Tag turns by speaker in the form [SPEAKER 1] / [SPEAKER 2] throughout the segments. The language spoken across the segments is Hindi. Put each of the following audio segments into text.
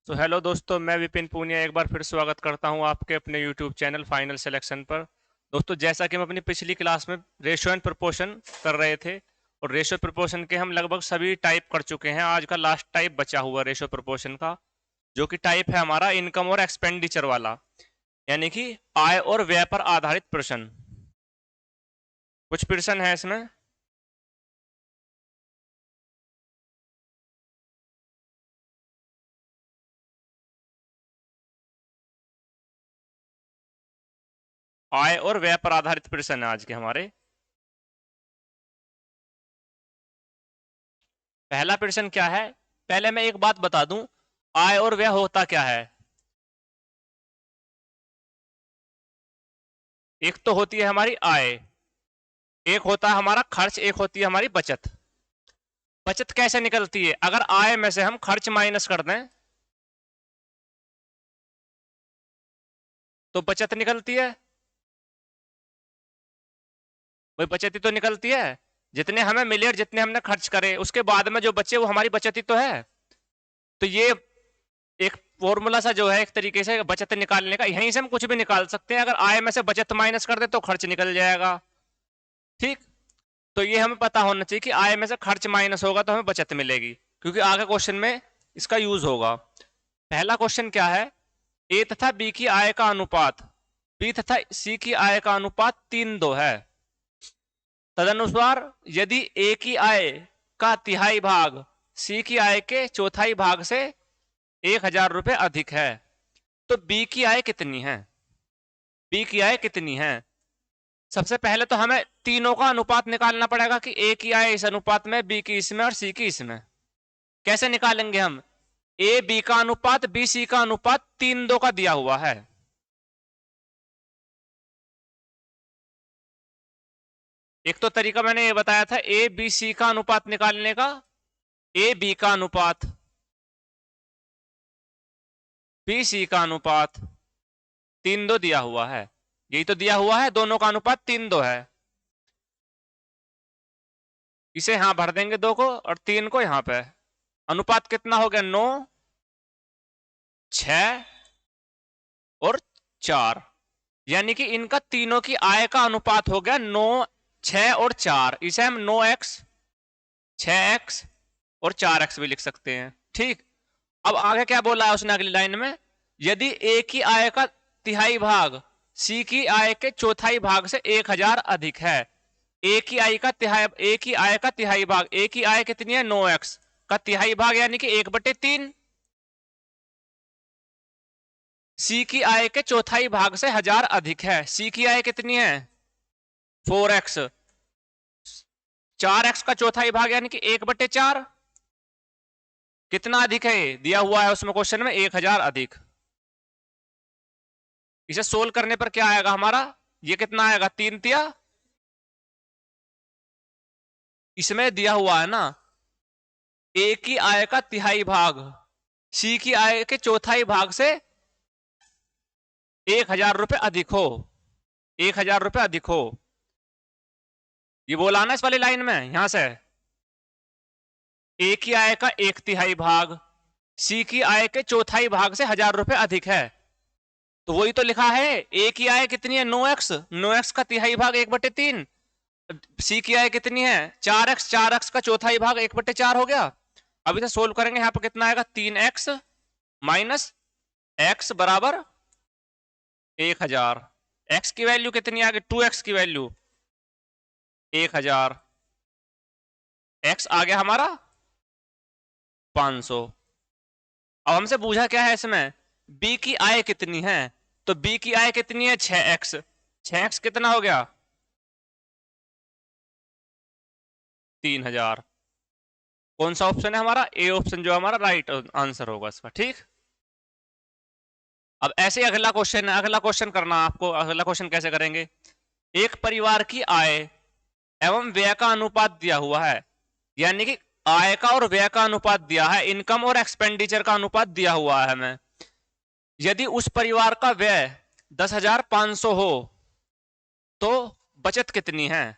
[SPEAKER 1] तो हेलो दोस्तों, मैं विपिन पूनिया एक बार फिर स्वागत करता हूं आपके अपने यूट्यूब चैनल फाइनल सिलेक्शन पर। दोस्तों, जैसा कि हम अपनी पिछली क्लास में रेशियो एंड प्रोपोर्शन कर रहे थे और रेशियो प्रोपोर्शन के हम लगभग सभी टाइप कर चुके हैं। आज का लास्ट टाइप बचा हुआ रेशियो प्रोपोर्शन का, जो कि टाइप है हमारा इनकम और एक्सपेंडिचर वाला, यानी कि आय और व्यय पर आधारित प्रश्न। कुछ प्रश्न है इसमें। आय और व्यय पर आधारित प्रश्न है आज के हमारे। पहला प्रश्न क्या है? पहले मैं एक बात बता दूं, आय और व्यय होता क्या है। एक तो होती है हमारी आय, एक होता है हमारा खर्च, एक होती है हमारी बचत। बचत कैसे निकलती है? अगर आय में से हम खर्च माइनस कर दें तो बचत निकलती है। वही बचत ही तो निकलती है। जितने हमें मिले और जितने हमने खर्च करे, उसके बाद में जो बचे वो हमारी बचत ही तो है। तो ये एक फॉर्मूला सा जो है एक तरीके से बचत निकालने का, यहीं से हम कुछ भी निकाल सकते हैं। अगर आय में से बचत माइनस कर दे तो खर्च निकल जाएगा। ठीक। तो ये हमें पता होना चाहिए कि आय में से खर्च माइनस होगा तो हमें बचत मिलेगी, क्योंकि आगे क्वेश्चन में इसका यूज होगा। पहला क्वेश्चन क्या है? ए तथा बी की आय का अनुपात बी तथा सी की आय का अनुपात 3:2 है। तदनुसार यदि ए की आय का तिहाई भाग सी की आय के चौथाई भाग से 1,000 रुपए अधिक है, तो बी की आय कितनी है? बी की आय कितनी है? सबसे पहले तो हमें तीनों का अनुपात निकालना पड़ेगा कि ए की आय इस अनुपात में, बी की इसमें और सी की इसमें। कैसे निकालेंगे हम? ए बी का अनुपात, बी सी का अनुपात 3:2 का दिया हुआ है। एक तो तरीका मैंने ये बताया था ए बी सी का अनुपात निकालने का। ए बी का अनुपात, बी सी का अनुपात 3:2 दिया हुआ है। यही तो दिया हुआ है, दोनों का अनुपात 3:2 है। इसे यहां भर देंगे, दो को और तीन को यहां पे। अनुपात कितना हो गया? 9, 6 और 4। यानी कि इनका तीनों की आय का अनुपात हो गया 9, 6 और 4। इसे हम 9x, 6x और 4x भी लिख सकते हैं। ठीक। अब आगे क्या बोला है उसने अगली लाइन में? यदि ए की आय का तिहाई भाग सी की आय के चौथाई भाग से 1,000 अधिक है। ए की आय का तिहाई भाग, ए की आय कितनी है? 9x का तिहाई भाग यानी कि 1/3। सी की आय के चौथाई भाग से 1,000 अधिक है। सी की आय कितनी है? 4x। 4x का चौथाई भाग यानी कि 1/4। कितना अधिक है? ये दिया हुआ है उसमें क्वेश्चन में 1,000 अधिक। इसे सोल्व करने पर क्या आएगा हमारा? ये कितना आएगा? 3 तिया। इसमें दिया हुआ है ना, ए की आय का तिहाई भाग सी की आय के चौथाई भाग से 1,000 रुपए अधिक हो। 1,000 रुपए अधिक हो, ये बोला ना इस वाली लाइन में यहां से। ए की आय का 1/3 भाग सी की आय के चौथाई भाग से 1,000 रुपए अधिक है। तो वही तो लिखा है। ए की आय कितनी है? 9x। 9x का तिहाई भाग 1/3। सी की आय कितनी है? 4x। 4x का चौथाई भाग 1/4 हो गया। अब इसे सोल्व करेंगे, यहां पर कितना आएगा? 3x माइनस x बराबर 1,000। x की वैल्यू कितनी आ गई? 2x की वैल्यू 1,000। x आ गया हमारा 500। अब हमसे पूछा क्या है इसमें? b की आय कितनी है? तो b की आय कितनी है? 6x। 6x कितना हो गया? 3,000। कौन सा ऑप्शन है हमारा? ए ऑप्शन जो हमारा राइट आंसर होगा इसका। ठीक। अब ऐसे अगला क्वेश्चन है, अगला क्वेश्चन करना आपको। अगला क्वेश्चन कैसे करेंगे? एक परिवार की आय एवं व्यय का अनुपात दिया हुआ है, यानी कि आय का और व्यय का अनुपात दिया है, इनकम और एक्सपेंडिचर का अनुपात दिया हुआ है हमें। यदि उस परिवार का व्यय 10,500 हो तो बचत कितनी है?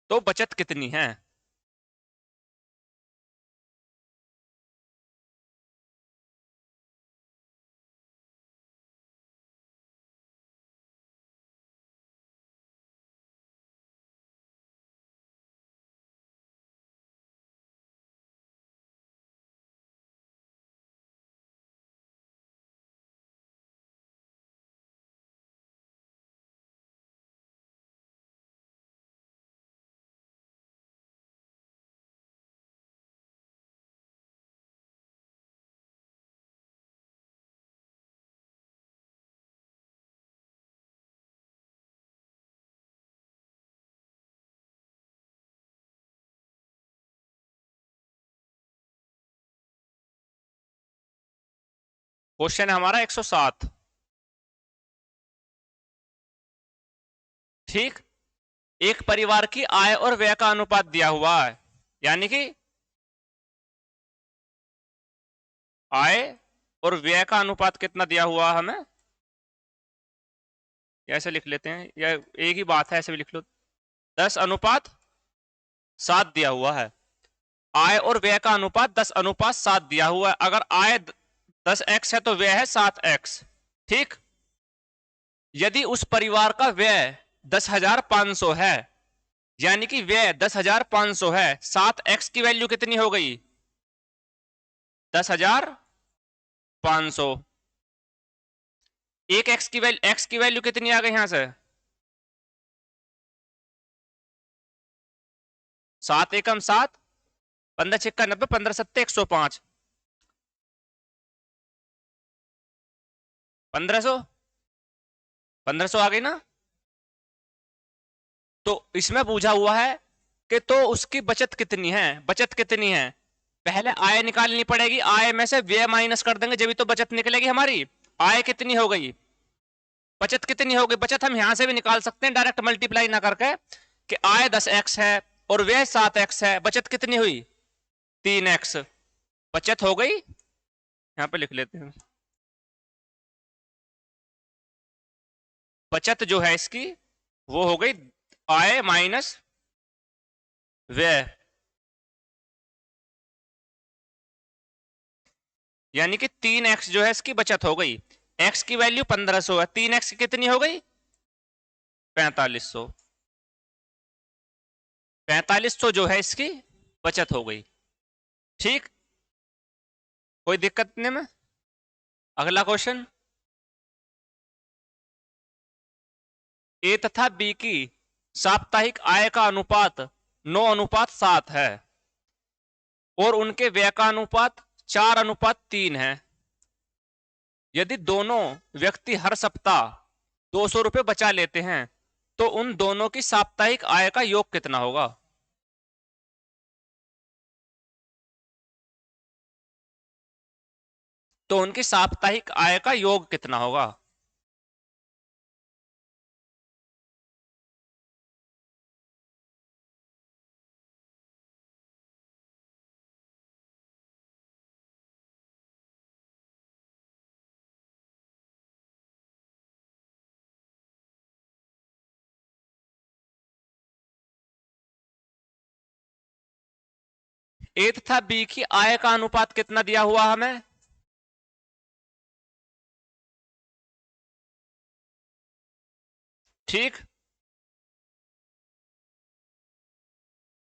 [SPEAKER 1] तो बचत कितनी है? क्वेश्चन है हमारा 107। ठीक, एक परिवार की आय और व्यय का अनुपात दिया हुआ है, यानी कि आय और व्यय का अनुपात कितना दिया हुआ है हमें, ऐसे लिख लेते हैं, या एक ही बात है ऐसे भी लिख लो, 10:7 दिया हुआ है। आय और व्यय का अनुपात 10:7 दिया हुआ है। अगर आय 10x है तो व्यय है 7x। ठीक, यदि उस परिवार का व्यय 10,500 है, यानी कि व्यय 10,500 है, 7x की वैल्यू कितनी हो गई, 10,500। एक x की वैल्यू कितनी आ गई यहां से, 7 एकम 7, 15 छिक्का 90, 15 सत्ते 105, 1500 आ गई ना। तो इसमें पूछा हुआ है कि तो उसकी बचत कितनी है, बचत कितनी है, पहले आय निकालनी पड़ेगी, आय में से व्यय माइनस कर देंगे जब तो बचत निकलेगी हमारी। आय कितनी हो गई, बचत कितनी हो गई, बचत हम यहां से भी निकाल सकते हैं डायरेक्ट मल्टीप्लाई ना करके, कि आय 10x है और व्यय 7x है, बचत कितनी हुई 3x, बचत हो गई, यहां पे लिख लेते हैं, बचत जो है इसकी वो हो गई आय माइनस व्यय, यानी कि 3x जो है इसकी बचत हो गई। x की वैल्यू 1500 है, 3x कितनी हो गई 4500, 4500 जो है इसकी बचत हो गई। ठीक, कोई दिक्कत नहीं में। अगला क्वेश्चन, ए तथा बी की साप्ताहिक आय का अनुपात 9:7 है और उनके व्यय का अनुपात 4:3 है। यदि दोनों व्यक्ति हर सप्ताह 200 रुपए बचा लेते हैं तो उन दोनों की साप्ताहिक आय का योग कितना होगा। तो उनकी साप्ताहिक आय का योग कितना होगा। ए तथा बी की आय का अनुपात कितना दिया हुआ हमें, ठीक,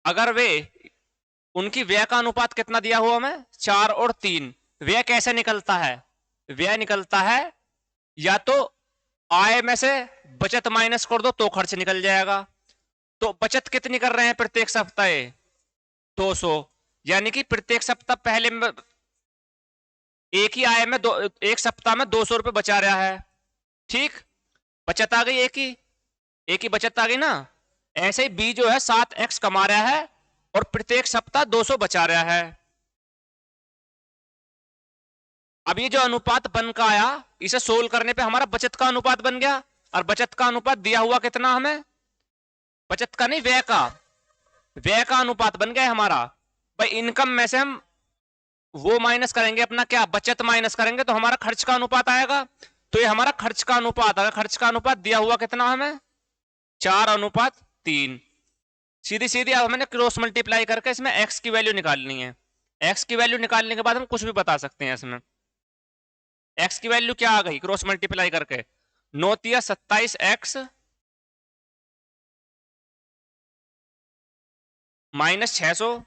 [SPEAKER 1] अगर वे उनकी व्यय का अनुपात कितना दिया हुआ हमें 4 और 3, व्यय कैसे निकलता है, व्यय निकलता है या तो आय में से बचत माइनस कर दो तो खर्च निकल जाएगा। तो बचत कितनी कर रहे हैं प्रत्येक सप्ताह 200, यानी कि प्रत्येक सप्ताह पहले में एक ही आय में एक सप्ताह में 200 रुपए बचा रहा है। ठीक, बचत आ गई, एक ही बचत आ गई ना। ऐसे ही बी जो है 7x कमा रहा है और प्रत्येक सप्ताह 200 बचा रहा है। अब ये जो अनुपात बन का आया, इसे सोल्व करने पे हमारा बचत का अनुपात बन गया, और बचत का अनुपात दिया हुआ कितना हमें, बचत का नहीं व्यय का, व्यय का अनुपात बन गया हमारा। भाई इनकम में से हम वो माइनस करेंगे अपना क्या, बचत माइनस करेंगे तो हमारा खर्च का अनुपात आएगा। तो ये हमारा खर्च का अनुपात आएगा, खर्च का अनुपात दिया हुआ कितना हमें 4:3। सीधी सीधी अब मैंने क्रॉस मल्टीप्लाई करके इसमें x की वैल्यू निकालनी है। x की वैल्यू निकालने के बाद हम कुछ भी बता सकते हैं इसमें। x की वैल्यू क्या आ गई क्रॉस मल्टीप्लाई करके, 9×3 27x माइनस 600,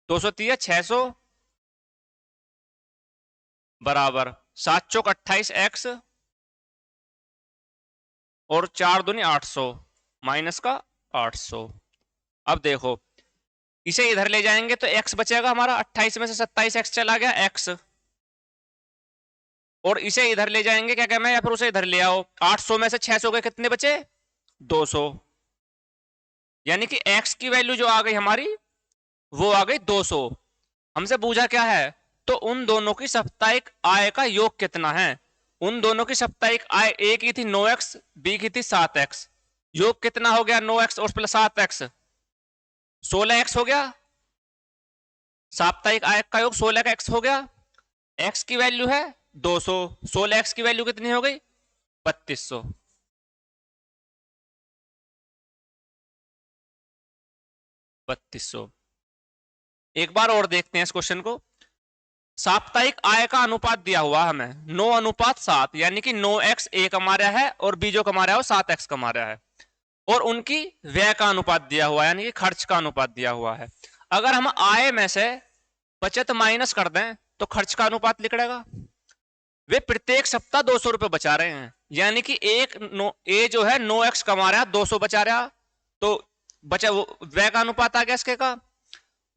[SPEAKER 1] 203 600 बराबर 7×4 28x और 4×2 800 माइनस का 800। अब देखो इसे इधर ले जाएंगे तो x बचेगा हमारा, 28 में से 27x चला गया x, और इसे इधर ले जाएंगे क्या कहना है, या फिर उसे इधर ले आओ, 800 में से 600 के कितने बचे 200, यानी कि x की वैल्यू जो आ गई हमारी वो आ गई 200। हमसे पूछा क्या है, तो उन दोनों की साप्ताहिक आय का योग कितना है। उन दोनों की साप्ताहिक आय ए की थी 9x, बी की थी 7x, योग कितना हो गया 9x और प्लस 7x, 16x हो गया। साप्ताहिक आय का योग 16x हो गया। x की वैल्यू है 200, 16x की वैल्यू कितनी हो गई 3200। एक बार और देखते हैं इस क्वेश्चन को। साप्ताहिक आय का अनुपात दिया हुआ हमें 9:7, यानी कि 9x ए कमा रहा है और बी जो कमा रहा है वो 7x कमा रहा है, और उनकी व्यय का अनुपात दिया हुआ है, यानी कि खर्च का अनुपात दिया हुआ है। अगर हम आय में से बचत माइनस कर दें तो खर्च का अनुपात निकलेगा। वे प्रत्येक सप्ताह 200 रुपए बचा रहे हैं, यानी कि ए जो है 9x कमा रहा है 200 बचा रहा, तो बचा वो व्यय का अनुपात आ गया इसके का।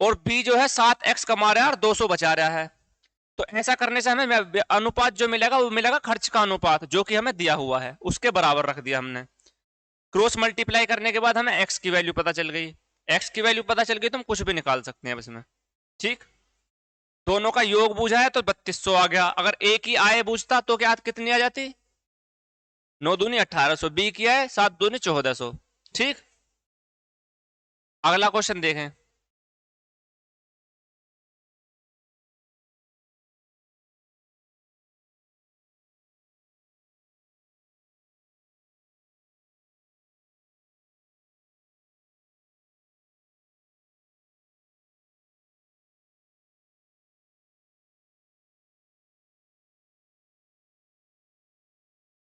[SPEAKER 1] और बी जो है 7x कमा रहा है और 200 बचा रहा है। तो ऐसा करने से हमें अनुपात जो मिलेगा वो मिलेगा खर्च का अनुपात, जो कि हमें दिया हुआ है उसके बराबर रख दिया हमने। क्रॉस मल्टीप्लाई करने के बाद हमें x की वैल्यू पता चल गई। x की वैल्यू पता चल गई तो हम कुछ भी निकाल सकते हैं इसमें। ठीक, दोनों का योग पूछा है तो 3200 आ गया। अगर a की आय पूछता तो क्या कितनी आ जाती, 9 दूनी 1800, बी की आय 7 दूनी 1400। ठीक, अगला क्वेश्चन देखें।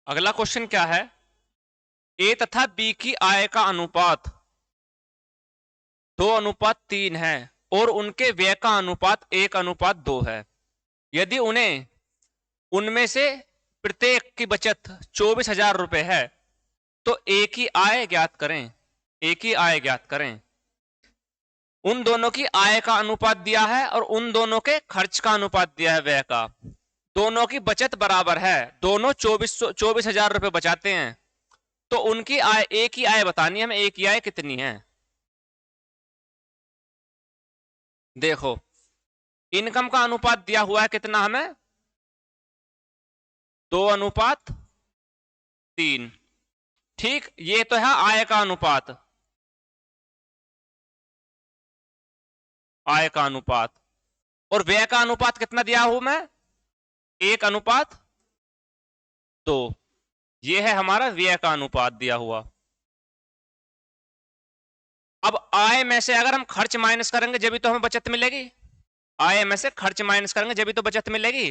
[SPEAKER 1] अगला क्वेश्चन क्या है, ए तथा बी की आय का अनुपात 2:3 है और उनके व्यय का अनुपात 1:2 है। यदि उन्हें उनमें से प्रत्येक की बचत 24,000 रुपए है तो ए की आय ज्ञात करें। ए की आय ज्ञात करें। उन दोनों की आय का अनुपात दिया है और उन दोनों के खर्च का अनुपात दिया है व्यय का। दोनों की बचत बराबर है, दोनों 24,000 रुपए बचाते हैं, तो उनकी आय, ए की आय बतानी है हमें, ए की आय कितनी है। देखो, इनकम का अनुपात दिया हुआ है कितना हमें, 2:3। ठीक, ये तो है आय का अनुपात, आय का अनुपात। और व्यय का अनुपात कितना दिया हूं मैं, 1:2। ये है हमारा व्यय का अनुपात दिया हुआ। अब आय में से अगर हम खर्च माइनस करेंगे जब भी तो हमें बचत मिलेगी। आय में से खर्च माइनस करेंगे जब भी तो बचत मिलेगी।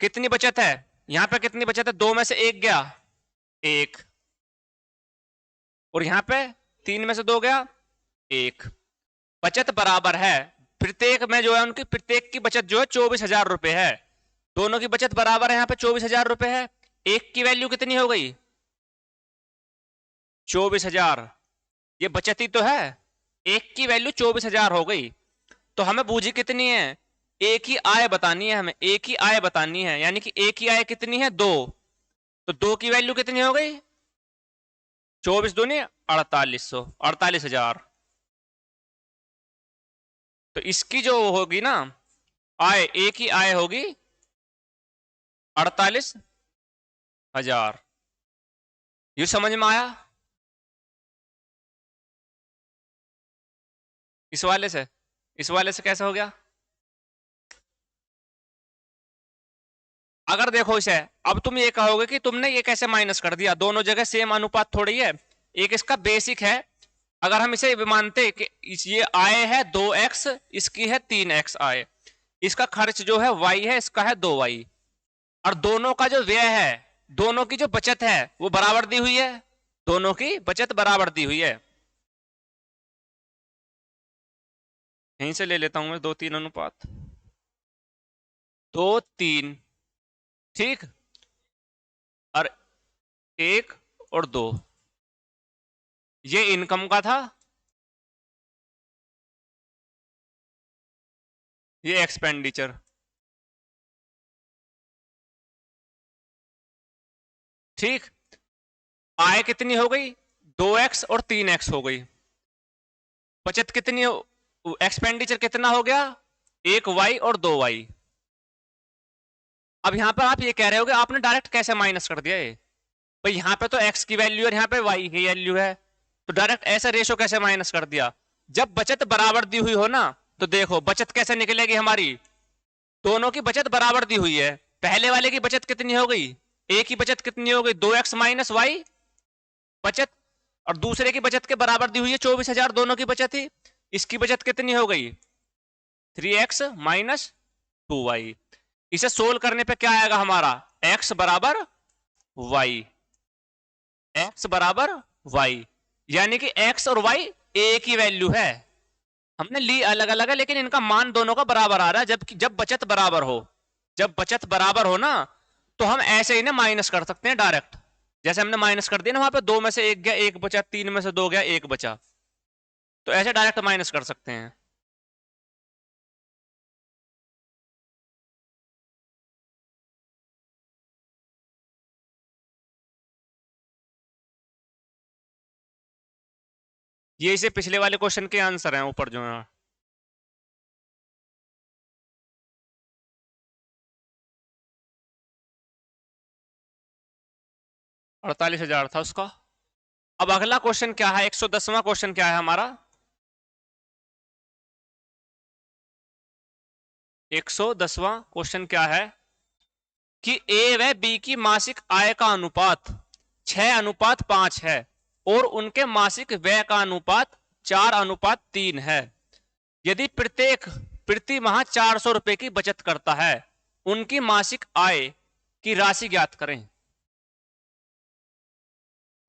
[SPEAKER 1] कितनी बचत है यहां पे, कितनी बचत है, 2 में से 1 गया 1, और यहां पे 3 में से 2 गया 1। बचत बराबर है, प्रत्येक में जो है उनकी प्रत्येक की बचत जो है 24,000 रुपए है। दोनों की बचत बराबर है, यहां पे 24,000 रुपए है। एक की वैल्यू कितनी हो गई 24,000, ये बचत ही तो है। एक की वैल्यू 24,000 हो गई, तो हमें पूंजी कितनी है, एक ही आय बतानी है हमें, एक ही आय बतानी है, यानी कि एक ही आय कितनी है 2, तो 2 की वैल्यू कितनी हो गई 24 दूनी 4800, 48,000। तो इसकी जो होगी ना आय, एक ही आय होगी 48,000। ये समझ में आया इस वाले से, इस वाले से कैसा हो गया। अगर देखो इसे, अब तुम ये कहोगे कि तुमने ये कैसे माइनस कर दिया, दोनों जगह सेम अनुपात थोड़ी है, एक इसका बेसिक है। अगर हम इसे मानते कि ये आय है 2x, इसकी है 3x आय, इसका खर्च जो है y है, इसका है 2y, और दोनों का जो व्यय है, दोनों की जो बचत है वो बराबर दी हुई है, दोनों की बचत बराबर दी हुई है। यहीं से ले लेता हूं मैं 2-3 अनुपात, 2-3। ठीक, और 1 और 2, ये इनकम का था, ये एक्सपेंडिचर। ठीक, आय कितनी हो गई 2x और 3x हो गई। बचत कितनी, एक्सपेंडिचर कितना हो गया एक वाई और दो वाई। अब यहां पर आप ये कह रहे हो कि आपने डायरेक्ट कैसे माइनस कर दिया ये? भाई यहाँ पे तो x की वैल्यू और यहाँ पे y की वैल्यू है, तो डायरेक्ट ऐसा रेशो कैसे माइनस कर दिया? जब बचत बराबर दी हुई हो ना, तो देखो बचत कैसे निकलेगी हमारी, दोनों की बचत बराबर दी हुई है। पहले वाले की बचत कितनी हो गई, a की बचत कितनी हो गई 2x माइनस वाई बचत, और दूसरे की बचत के बराबर दी हुई है 24,000, दोनों की बचत ही। इसकी बचत कितनी हो गई 3x माइनस 2y। इसे सोल्व करने पे क्या आएगा हमारा, x बराबर y, x बराबर y, यानी कि x और y एक ही वैल्यू है। हमने ली अलग अलग है लेकिन इनका मान दोनों का बराबर आ रहा है, जबकि जब बचत बराबर हो, जब बचत बराबर हो ना, तो हम ऐसे ही ना माइनस कर सकते हैं डायरेक्ट। जैसे हमने माइनस कर दिया ना वहां पे, दो में से एक गया एक बचा, तीन में से दो गया एक बचा, तो ऐसे डायरेक्ट माइनस कर सकते हैं। ये इसे पिछले वाले क्वेश्चन के आंसर हैं ऊपर जो है। 48,000 था उसका। अब अगला क्वेश्चन क्या है, 110वां क्वेश्चन क्या है हमारा, 110वां क्वेश्चन क्या है कि ए व बी की मासिक आय का अनुपात 6:5 है और उनके मासिक व्यय का अनुपात 4:3 है। यदि प्रत्येक प्रति माह 400 रुपए की बचत करता है, उनकी मासिक आय की राशि ज्ञात करें।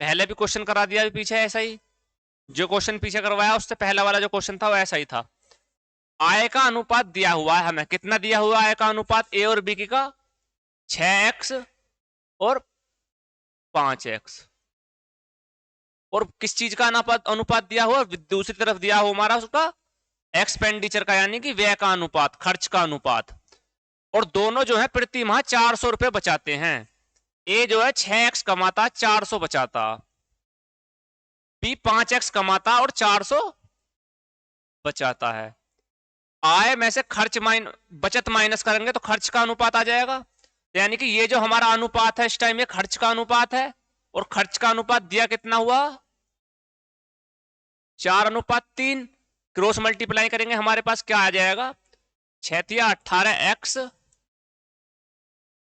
[SPEAKER 1] पहले भी क्वेश्चन करा दिया अभी पीछे ऐसा ही, जो क्वेश्चन पीछे करवाया उससे पहला वाला जो क्वेश्चन था वो ऐसा ही था। आय का अनुपात दिया हुआ है हमें, कितना दिया हुआ आय का अनुपात ए और बी की का 6x और 5x, और किस चीज का अनुपात अनुपात दिया हुआ, दूसरी तरफ दिया हुआ हमारा उसका एक्सपेंडिचर का, यानी कि व्यय का अनुपात, खर्च का अनुपात। और दोनों जो है प्रति माह 400 रुपए बचाते हैं। ए जो है 6x कमाता, 400 बचाता, बी 5x कमाता और 400 बचाता है। आय में से खर्च बचत माइनस करेंगे तो खर्च का अनुपात आ जाएगा, यानी कि ये जो हमारा अनुपात है इस टाइम ये खर्च का अनुपात है, और खर्च का अनुपात दिया कितना हुआ 4:3। क्रॉस मल्टीप्लाई करेंगे हमारे पास क्या आ जाएगा, 6 18x,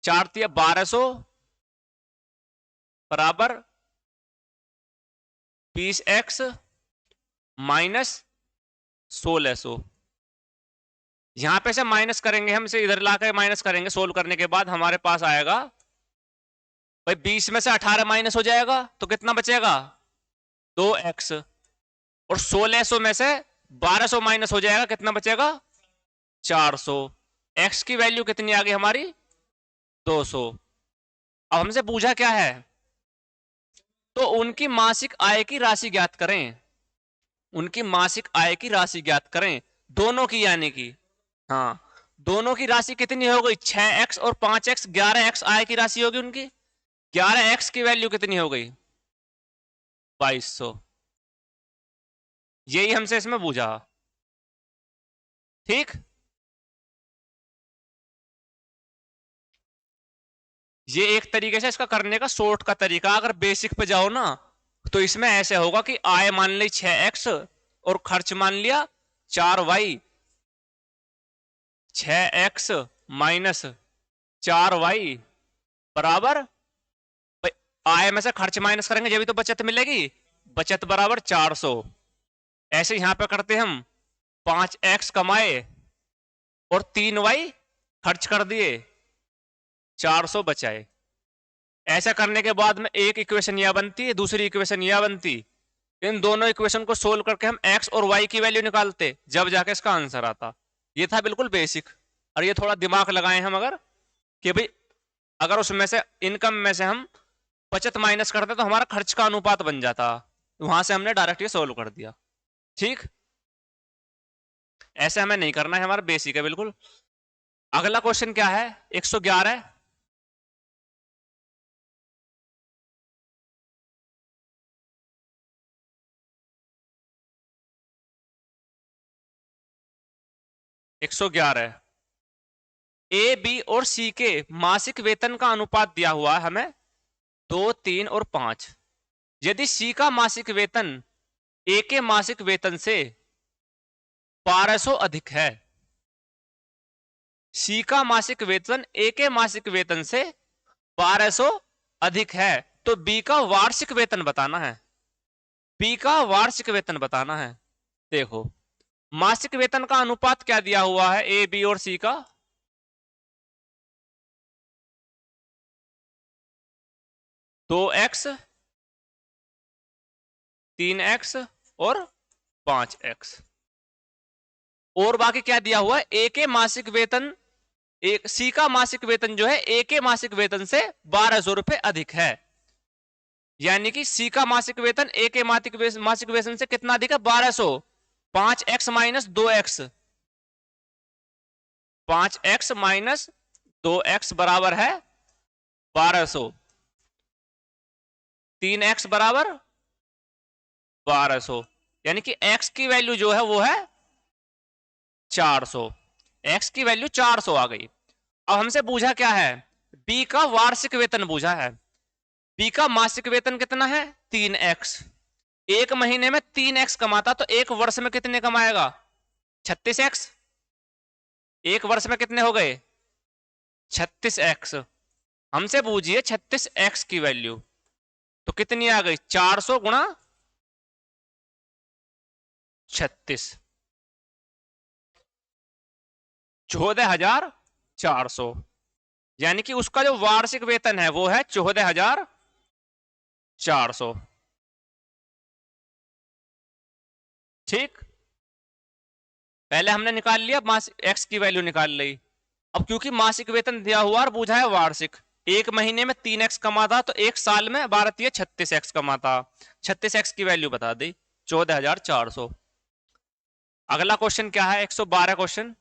[SPEAKER 1] 4 1200 बराबर 20x माइनस 1600। यहां पे से माइनस करेंगे हम, इसे इधर लाकर माइनस करेंगे, सोल्व करने के बाद हमारे पास आएगा भाई 20 में से 18 माइनस हो जाएगा तो कितना बचेगा 2x, और 1600 में से 1200 माइनस हो जाएगा, कितना बचेगा 400। x की वैल्यू कितनी आ गई हमारी 200। अब हमसे पूछा क्या है, तो उनकी मासिक आय की राशि ज्ञात करें, उनकी मासिक आय की राशि ज्ञात करें, दोनों की यानी कि, हाँ दोनों की राशि कितनी हो गई 6x और 5x, 11x आय की राशि होगी उनकी। 11x की वैल्यू कितनी हो गई 2200। यही हमसे इसमें पूछा, ठीक। ये एक तरीके से इसका करने का शॉर्ट का तरीका, अगर बेसिक पे जाओ ना तो इसमें ऐसे होगा कि आय मान ली 6x और खर्च मान लिया 4y, 6x माइनस 4y बराबर, आय में से खर्च माइनस करेंगे जब भी तो बचत मिलेगी, बचत बराबर 400। ऐसे यहां पे करते हम 5x कमाए और 3y खर्च कर दिए, 400 बचाए। ऐसा करने के बाद में एक इक्वेशन यह बनती है, दूसरी इक्वेशन यह बनती, इन दोनों इक्वेशन को सोल्व करके हम x और y की वैल्यू निकालते, जब जाके इसका आंसर आता। ये था बिल्कुल बेसिक। और ये थोड़ा दिमाग लगाए हम अगर, कि भाई अगर उसमें से इनकम में से हम बचत माइनस करते तो हमारा खर्च का अनुपात बन जाता, वहां से हमने डायरेक्ट ये सोल्व कर दिया, ठीक। ऐसे हमें नहीं करना है, हमारा बेसिक है बिल्कुल। अगला क्वेश्चन क्या है 111, 111। ए, बी और सी के मासिक वेतन का अनुपात दिया हुआ है हमें 2, 3 और 5। यदि सी का मासिक वेतन ए के मासिक वेतन से 1200 अधिक है, सी का मासिक वेतन ए के मासिक वेतन से 1200 अधिक है, तो बी का वार्षिक वेतन बताना है। बी का वार्षिक वेतन बताना है। देखो, मासिक वेतन का अनुपात क्या दिया हुआ है ए, बी और सी का? 2x, 3x और 5x। और बाकी क्या दिया हुआ है? ए के मासिक वेतन, एक सी का मासिक वेतन जो है ए के मासिक वेतन से 1200 रुपए अधिक है। यानी कि सी का मासिक वेतन ए के मासिक वेतन से कितना अधिक है? 1200। 5x minus 2x, 5x minus 2x बराबर है 1200। 3x बराबर 1200, यानी कि x की वैल्यू जो है वो है 400। x की वैल्यू 400 आ गई। अब हमसे पूछा क्या है? b का वार्षिक वेतन पूछा है। b का मासिक वेतन कितना है? 3x। एक महीने में 3x कमाता तो एक वर्ष में कितने कमाएगा? 36x। एक वर्ष में कितने हो गए? 36x। हमसे पूछिए 36x की वैल्यू, तो कितनी आ गई? 400 गुणा 36, 14,400। यानी कि उसका जो वार्षिक वेतन है वो है 14,400। ठीक, पहले हमने निकाल लिया मासिक, एक्स की वैल्यू निकाल ली। अब क्योंकि मासिक वेतन दिया हुआ और पूछा है वार्षिक, एक महीने में 3x कमाता तो एक साल में भारतीय 36x कमाता। 36x की वैल्यू बता दी 14,400। अगला क्वेश्चन क्या है? 112 क्वेश्चन।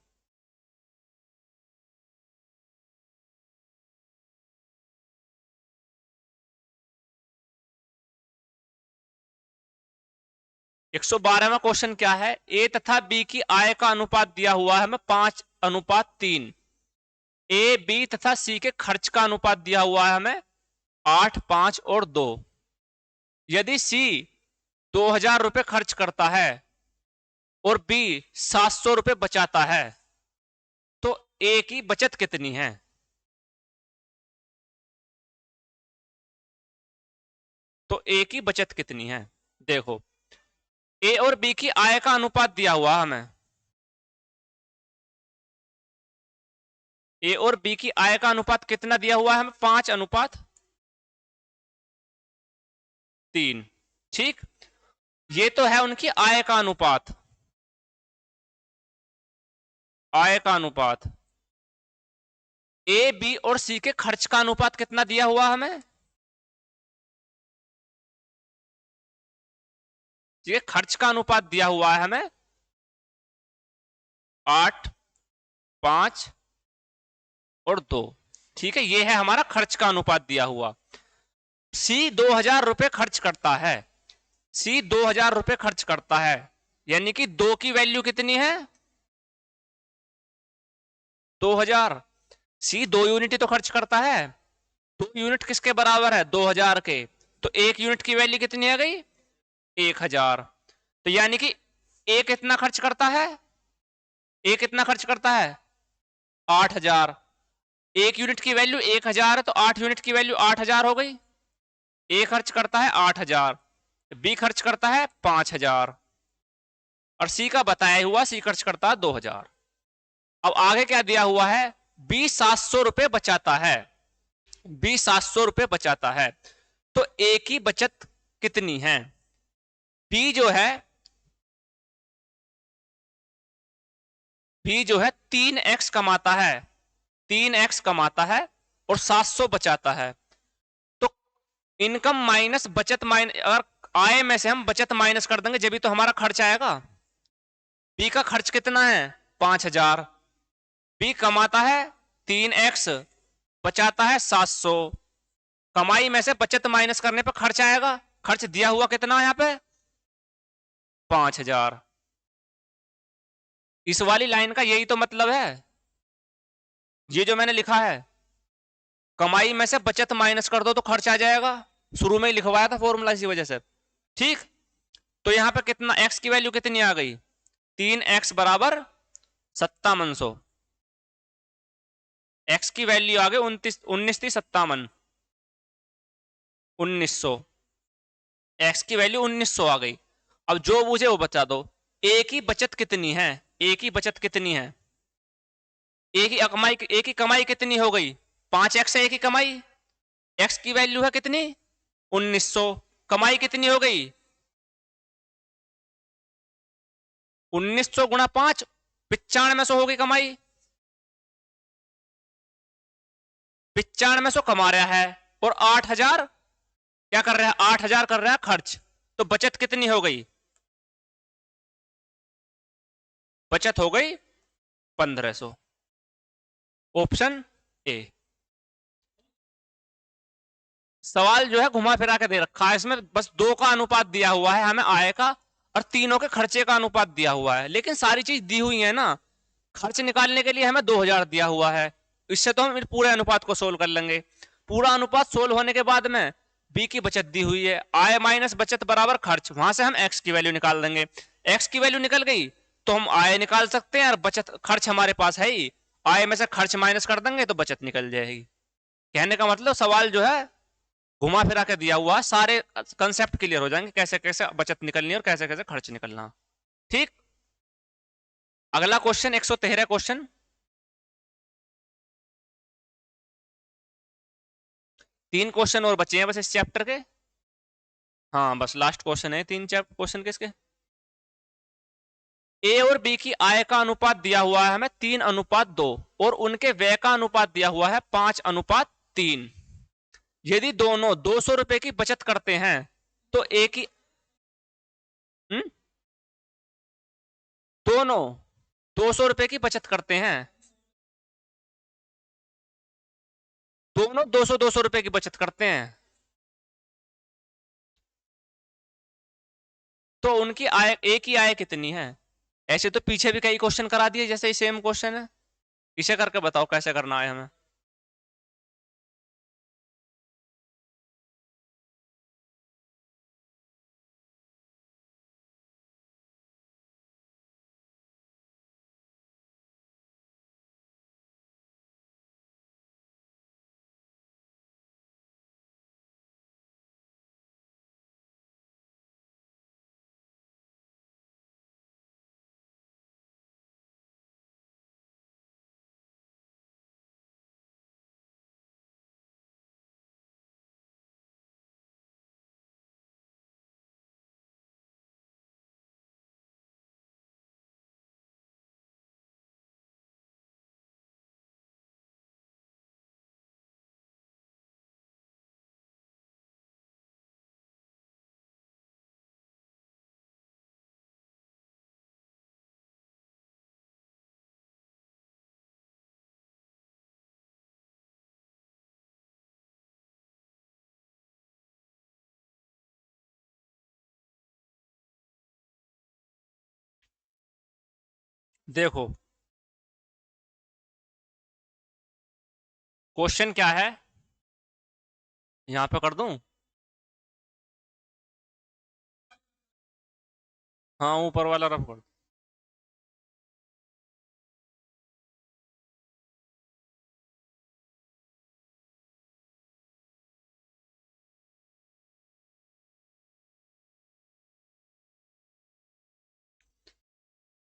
[SPEAKER 1] एक सौ 12वां क्वेश्चन क्या है? ए तथा बी की आय का अनुपात दिया हुआ है हमें 5:3। ए, बी तथा सी के खर्च का अनुपात दिया हुआ है हमें 8, 5 और 2। यदि सी 2,000 रुपए खर्च करता है और बी 700 रुपए बचाता है, तो ए की बचत कितनी है? तो ए की बचत कितनी है? देखो, ए और बी की आय का अनुपात दिया हुआ हमें। ए और बी की आय का अनुपात कितना दिया हुआ है हमें? 5:3। ठीक, ये तो है उनकी आय का अनुपात। आय का अनुपात। ए, बी और सी के खर्च का अनुपात कितना दिया हुआ हमें? ठीक है, खर्च का अनुपात दिया हुआ है हमें 8, 5 और 2। ठीक है, ये है हमारा खर्च का अनुपात दिया हुआ। सी 2,000 रुपए खर्च करता है। सी 2,000 रुपए खर्च करता है, यानी कि 2 की वैल्यू कितनी है? 2,000। सी 2 यूनिट ही तो खर्च करता है। 2 यूनिट किसके बराबर है? 2,000 के। तो 1 यूनिट की वैल्यू कितनी आ गई? 1,000। तो यानी कि ए कितना खर्च करता है? ए कितना खर्च करता है? 8,000। एक यूनिट की वैल्यू 1,000 है, तो 8 यूनिट की वैल्यू 8,000 हो गई। ए खर्च करता है 8,000, बी खर्च करता है 5,000 और सी का बताया हुआ सी खर्च करता है 2,000। अब आगे क्या दिया हुआ है? बी 700 रुपए बचाता है। बी 700 रुपए बचाता है, तो ए की बचत कितनी है? बी जो है, बी जो है 3x कमाता है। 3x कमाता है और 700 बचाता है। तो इनकम माइनस बचत माइनस, अगर आय में से हम बचत माइनस कर देंगे जब भी तो हमारा खर्च आएगा। बी का खर्च कितना है? 5,000। बी कमाता है 3x, बचाता है 700। कमाई में से बचत माइनस करने पर खर्च आएगा। खर्च दिया हुआ कितना है यहाँ पे? 5,000। इस वाली लाइन का यही तो मतलब है, ये जो मैंने लिखा है, कमाई में से बचत माइनस कर दो तो खर्च आ जाएगा। शुरू में ही लिखवाया था फॉर्मूला इसी वजह से। ठीक, तो यहां पर कितना, एक्स की वैल्यू कितनी आ गई, 3x बराबर 5700। एक्स की वैल्यू आ गई 19 एक्स की वैल्यू 1900 आ गई। अब जो मुझे वो बता दो, ए की बचत कितनी है, ए की बचत कितनी है, ए की कमाई कितनी हो गई, 5x है ए की कमाई। एक्स की वैल्यू है कितनी, 1900, कमाई कितनी हो गई, 1900 गुणा 5, 9500 हो गई कमाई। 9500 कमा रहा है और 8000 क्या कर रहा है, 8000 कर रहा है खर्च, तो बचत कितनी हो गई, बचत हो गई 1500। Option A. सवाल जो है घुमा फिरा के दे रखा है, इसमें बस दो का अनुपात दिया हुआ है हमें आय का, और तीनों के खर्चे का अनुपात दिया हुआ है, लेकिन सारी चीज दी हुई है ना। खर्च निकालने के लिए हमें 2000 दिया हुआ है, इससे तो हम पूरे अनुपात को सोल्व कर लेंगे। पूरा अनुपात सोल्व होने के बाद में बी की बचत दी हुई है, आय माइनस बचत बराबर खर्च, वहां से हम एक्स की वैल्यू निकाल देंगे। एक्स की वैल्यू निकल गई तो हम आय निकाल सकते हैं, और बचत खर्च हमारे पास है ही, आय में से खर्च माइनस कर देंगे तो बचत निकल जाएगी। कहने का मतलब सवाल जो है घुमा फिरा के दिया हुआ, सारे कंसेप्ट क्लियर हो जाएंगे, कैसे कैसे बचत निकलनी है और कैसे कैसे खर्च निकलना। ठीक, अगला क्वेश्चन 113 क्वेश्चन। 3 क्वेश्चन और बचे हैं बस इस चैप्टर के। हाँ बस लास्ट क्वेश्चन है, 3 क्वेश्चन किसके। ए और बी की आय का अनुपात दिया हुआ है हमें 3:2, और उनके व्यय का अनुपात दिया हुआ है 5:3। यदि दोनों 200 रुपए की बचत करते हैं तो ए की, दोनों 200 रुपए की बचत करते हैं, दोनों 200 रुपए की बचत करते हैं, तो उनकी आय, ए की आय कितनी है। ऐसे तो पीछे भी कई क्वेश्चन करा दिए जैसे ही सेम क्वेश्चन है, इसे करके बताओ कैसे करना है हमें। देखो क्वेश्चन क्या है, यहां पे कर दूं। हाँ ऊपर वाला रफ कर।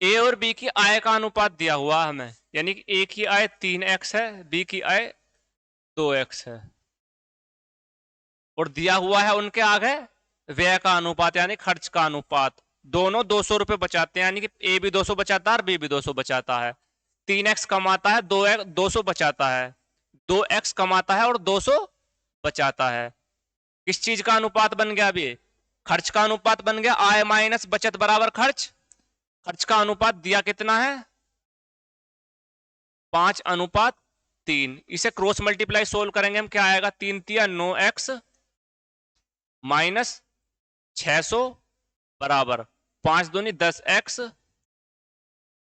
[SPEAKER 1] ए और बी की आय का अनुपात दिया हुआ हमें, यानी कि ए की आय 3x है, बी की आय 2x है, और दिया हुआ है उनके आगे व्यय का अनुपात यानी खर्च का अनुपात। दोनों 200 रुपए बचाते हैं, यानी कि ए भी 200 बचाता है और बी भी 200 बचाता है। 3x कमाता है, 200 बचाता है, 2x कमाता है और 200 बचाता है। किस चीज का अनुपात बन गया अभी, खर्च का अनुपात बन गया, आय माइनस बचत बराबर खर्च। खर्च का अनुपात दिया कितना है, 5:3। इसे क्रॉस मल्टीप्लाई सोल्व करेंगे हम, क्या आएगा, 3×3 = 9x माइनस 600 बराबर 5×2 = 10x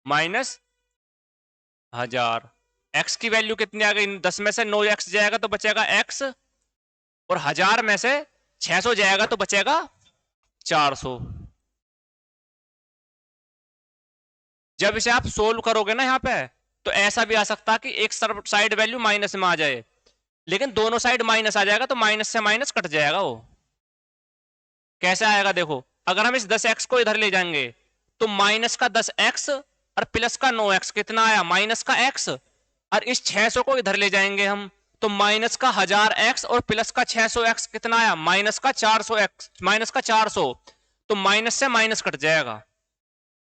[SPEAKER 1] माइनस 1000। एक्स की वैल्यू कितनी आ गई? 10 में से 9 एक्स जाएगा तो बचेगा एक्स, और 1000 में से 600 जाएगा तो बचेगा 400। जब इसे आप सोल्व करोगे ना यहाँ पे, तो ऐसा भी आ सकता है कि एक साइड वैल्यू माइनस में आ जाए, लेकिन दोनों साइड माइनस आ जाएगा तो माइनस से माइनस कट जाएगा वो। कैसे आएगा देखो, अगर हम इस 10x को इधर ले जाएंगे तो माइनस का 10x और प्लस का 9x कितना आया? माइनस का x। और इस 600 को इधर ले जाएंगे हम तो माइनस का 1000x और प्लस का 600x कितना आया? माइनस का 400x, माइनस का 400। तो माइनस से माइनस कट जाएगा।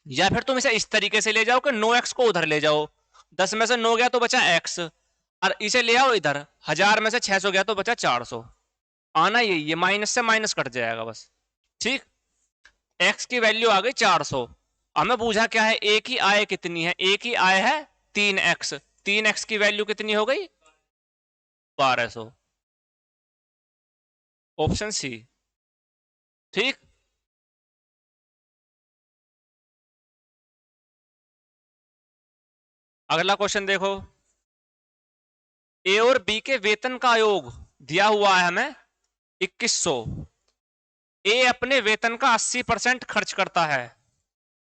[SPEAKER 1] या फिर तुम इसे इस तरीके से ले जाओ कि 9x को उधर ले जाओ, 10 में से 9 गया तो बचा x, और इसे ले आओ इधर, 1000 में से 600 गया तो बचा 400। आना यही, ये माइनस से माइनस कट जाएगा बस। ठीक, x की वैल्यू आ गई 400। हमें पूछा क्या है? a की आय कितनी है? a की आय है 3x। 3x की वैल्यू कितनी हो गई? 1200। Option C. ठीक, अगला क्वेश्चन देखो। ए और बी के वेतन का योग दिया हुआ है हमें 2100। ए अपने वेतन का 80% खर्च करता है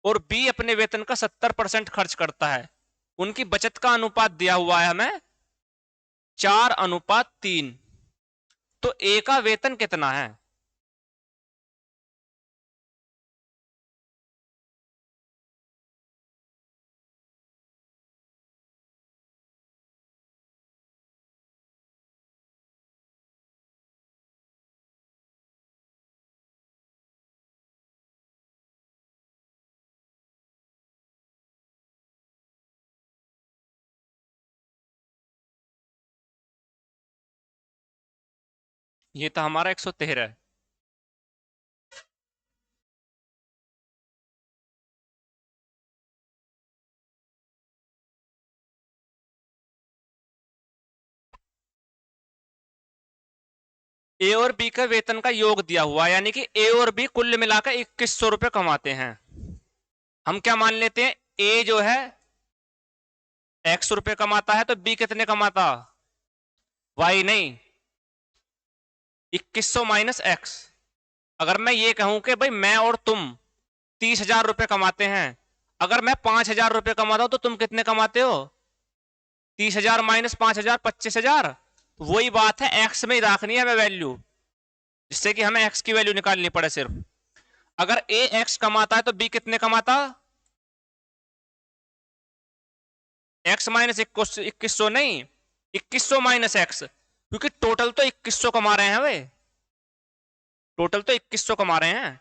[SPEAKER 1] और बी अपने वेतन का 70% खर्च करता है। उनकी बचत का अनुपात दिया हुआ है हमें 4:3। तो ए का वेतन कितना है? ये तो हमारा 113 है। ए और बी का वेतन का योग दिया हुआ है, यानी कि ए और बी कुल मिलाकर 2100 रुपए कमाते हैं। हम क्या मान लेते हैं? ए जो है x रुपए कमाता है तो बी कितने कमाता? y नहीं, 2100 माइनस एक्स। अगर मैं ये कहूं कि भाई मैं और तुम 30,000 रुपए कमाते हैं, अगर मैं 5,000 रुपए कमाता हूं तो तुम कितने कमाते हो? 30,000 माइनस 5,000, 25,000। वही बात है, एक्स में ही रखनी है हमें वैल्यू, जिससे कि हमें एक्स की वैल्यू निकालनी पड़े सिर्फ। अगर ए एक्स कमाता है तो बी कितने कमाता? एक्स माइनस 2100 नहीं, 2100 माइनस एक्स, क्योंकि टोटल तो 2100 कमा रहे हैं वे, टोटल तो 2100 कमा रहे हैं।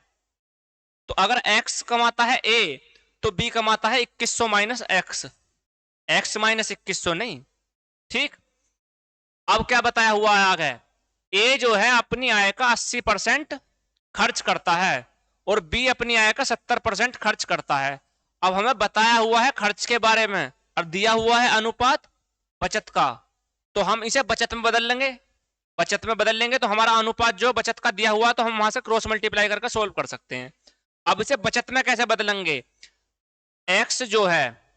[SPEAKER 1] तो अगर एक्स कमाता है ए तो बी कमाता है 2100 माइनस एक्स, एक्स माइनस 2100 नहीं। ठीक, अब क्या बताया हुआ है आगे? ए जो है अपनी आय का 80% खर्च करता है और बी अपनी आय का 70% खर्च करता है। अब हमें बताया हुआ है खर्च के बारे में और दिया हुआ है अनुपात बचत का, तो हम इसे बचत में बदल लेंगे। बचत में बदल लेंगे तो हमारा अनुपात जो बचत का दिया हुआ तो हम वहां से क्रॉस मल्टीप्लाई करके सोल्व कर सकते हैं। अब इसे बचत में कैसे बदलेंगे? एक्स जो है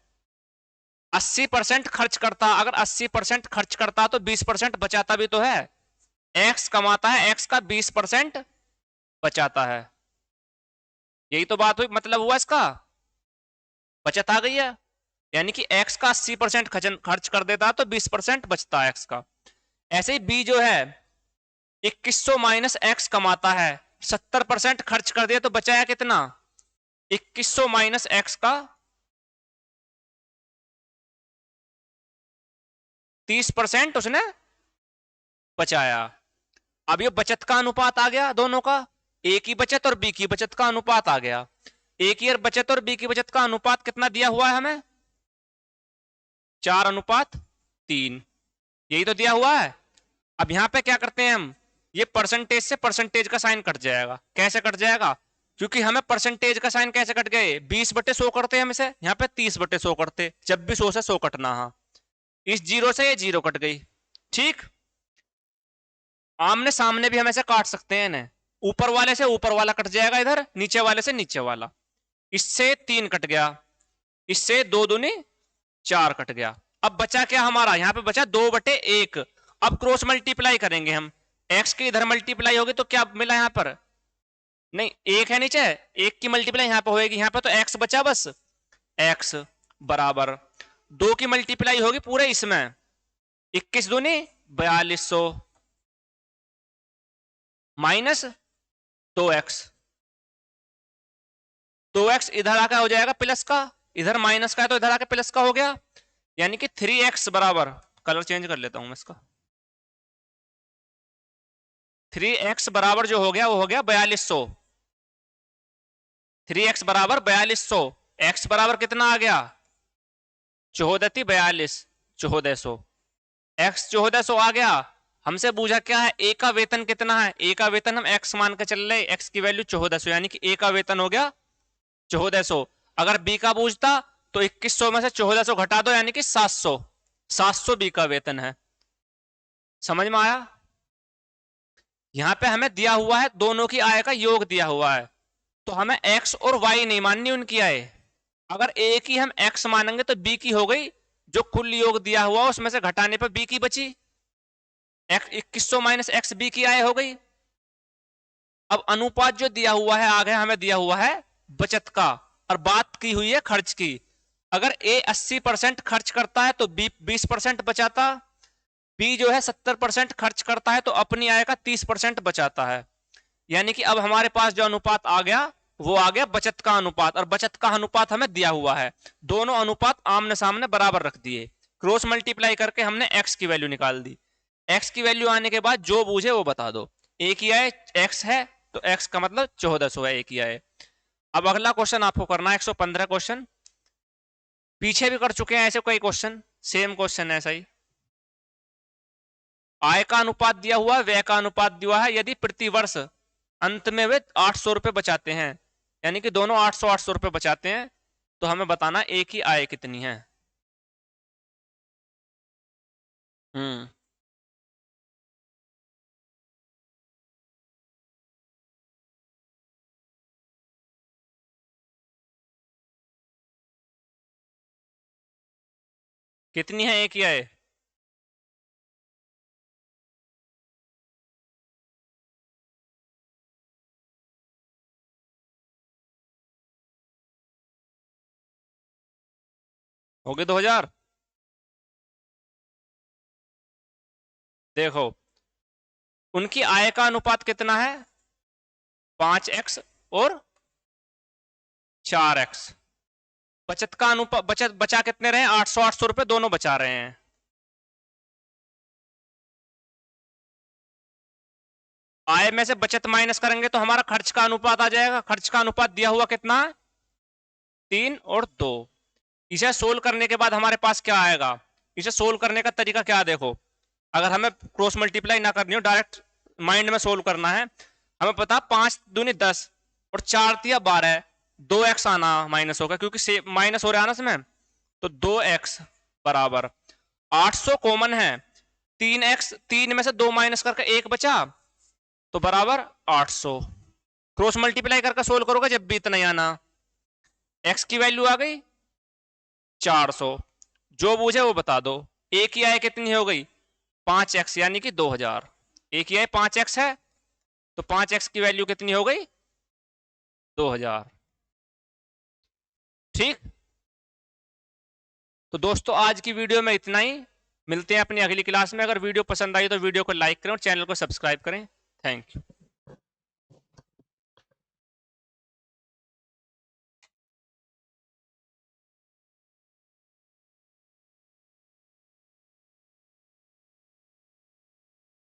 [SPEAKER 1] 80% खर्च करता, अगर 80% खर्च करता तो 20% बचाता भी तो है। एक्स कमाता है, एक्स का 20% बचाता है। यही तो बात हुई, मतलब हुआ इसका, बचत आ गई है। यानी कि एक्स का 80% खर्च कर देता तो 20% बचता है एक्स का। ऐसे ही बी जो है 2100 माइनस एक्स कमाता है, 70% खर्च कर दिया तो बचाया कितना? 2100 माइनस एक्स का 30% उसने बचाया। अब ये बचत का अनुपात आ गया दोनों का, ए की बचत और बी की बचत का अनुपात आ गया। ए की बचत और बी की बचत का अनुपात कितना दिया हुआ है हमें? 4:3। यही तो दिया हुआ है। अब यहां पे क्या करते हैं हम? ये परसेंटेज से परसेंटेज का साइन कट जाएगा। कैसे कट जाएगा? क्योंकि हमें परसेंटेज का साइन कैसे कट गए? 20/100 करते हैं हम इसे, यहाँ पे 30/100 करते, जब भी 100 से 100 कटना। हाँ, इस जीरो से ये जीरो कट गई। ठीक, आमने सामने भी हम ऐसे काट सकते हैं इन्हें, ऊपर वाले से ऊपर वाला कट जाएगा इधर, नीचे वाले से नीचे वाला। इससे 3 कट गया, इससे 2 दूनी 4 कट गया। अब बचा क्या हमारा, यहां पे बचा 2/1। अब क्रॉस मल्टीप्लाई करेंगे हम, x की इधर मल्टीप्लाई होगी तो क्या मिला यहां पर, नहीं 1 है नीचे, 1 की मल्टीप्लाई यहां पर होगी, यहां पर तो x बचा बस, x बराबर 2 की मल्टीप्लाई होगी पूरे इसमें, 21 दूनी 4200 माइनस 2x, 2x इधर आकर हो जाएगा प्लस का, इधर माइनस का है तो इधर आके प्लस का हो गया, यानी कि 3x बराबर, कलर चेंज कर लेता हूं मैं इसका, 3x बराबर जो हो गया वो हो गया 4200, 3x बराबर 4200, x बराबर कितना आ गया 1442, 1400, x 1400 आ गया। हमसे पूछा क्या है, a का वेतन कितना है, a का वेतन हम x मान के चल रहे, x की वैल्यू 1400, यानी कि a का वेतन हो गया 1400। अगर b का पूछता तो 2100 में से 1400 घटा दो, यानी कि 700, 700 b का वेतन है। समझ में आया? यहां पे हमें दिया हुआ है दोनों की आय का योग दिया हुआ है, तो हमें x और y नहीं माननी उनकी आय। अगर a की हम x मानेंगे तो b की हो गई, जो कुल योग दिया हुआ उसमें से घटाने पर b की बची, 2100 माइनस x b की आय हो गई। अब अनुपात जो दिया हुआ है आगे हमें दिया हुआ है बचत का, और बात की हुई है खर्च की। अगर a 80% खर्च करता है तो b 20% बचाता, b जो है 70% खर्च करता है तो अपनी आय का 30% बचाता है। यानी कि अब हमारे पास जो अनुपात आ गया वो आ गया बचत का अनुपात, और बचत का अनुपात हमें दिया हुआ है। दोनों अनुपात आमने सामने बराबर रख दिए, क्रॉस मल्टीप्लाई करके हमने x की वैल्यू निकाल दी। x की वैल्यू आने के बाद जो बूझे वो बता दो। a की आय x है तो x का मतलब 1400 है a की आय। अब अगला क्वेश्चन आपको करना है 115 क्वेश्चन, पीछे भी कर चुके हैं ऐसे कई क्वेश्चन, सेम क्वेश्चन है ऐसा ही। आय का अनुपात दिया हुआ है, व्यय का अनुपात दिया है, यदि प्रति वर्ष अंत में वे 800 रुपए बचाते हैं, यानी कि दोनों 800 रुपए बचाते हैं, तो हमें बताना एक ही आय कितनी है। हम्म कितनी है एक ही आय, हो गए 2000। देखो उनकी आय का अनुपात कितना है, 5x और 4x। बचत का अनुपात, बचत बचा कितने रहे, 800 रुपए दोनों बचा रहे हैं। आय में से बचत माइनस करेंगे तो हमारा खर्च का अनुपात आ जाएगा। खर्च का अनुपात दिया हुआ कितना है, 3 और 2। इसे सोल्व करने के बाद हमारे पास क्या आएगा, इसे सोल्व करने का तरीका क्या, देखो अगर हमें क्रॉस मल्टीप्लाई ना करनी हो, डायरेक्ट माइंड में सोल्व करना है, हमें पता 5 दूनी 10 और 4 तिया 12, 2x आना माइनस होगा क्योंकि माइनस हो रहा है ना इसमें, तो 2x बराबर 800 कॉमन है, 3x 3 में से 2 माइनस करके 1 बचा तो बराबर 800। क्रॉस मल्टीप्लाई करके सोल्व करोगे जब भी इतना ही आना, x की वैल्यू आ गई 400, जो बूझे वो बता दो। a की आय कितनी हो गई 5x, यानी कि 2000। a की आय 5x है तो 5x की वैल्यू कितनी हो गई 2000। ठीक, तो दोस्तों आज की वीडियो में इतना ही, मिलते हैं अपनी अगली क्लास में। अगर वीडियो पसंद आई तो वीडियो को लाइक करें और चैनल को सब्सक्राइब करें। Thank you.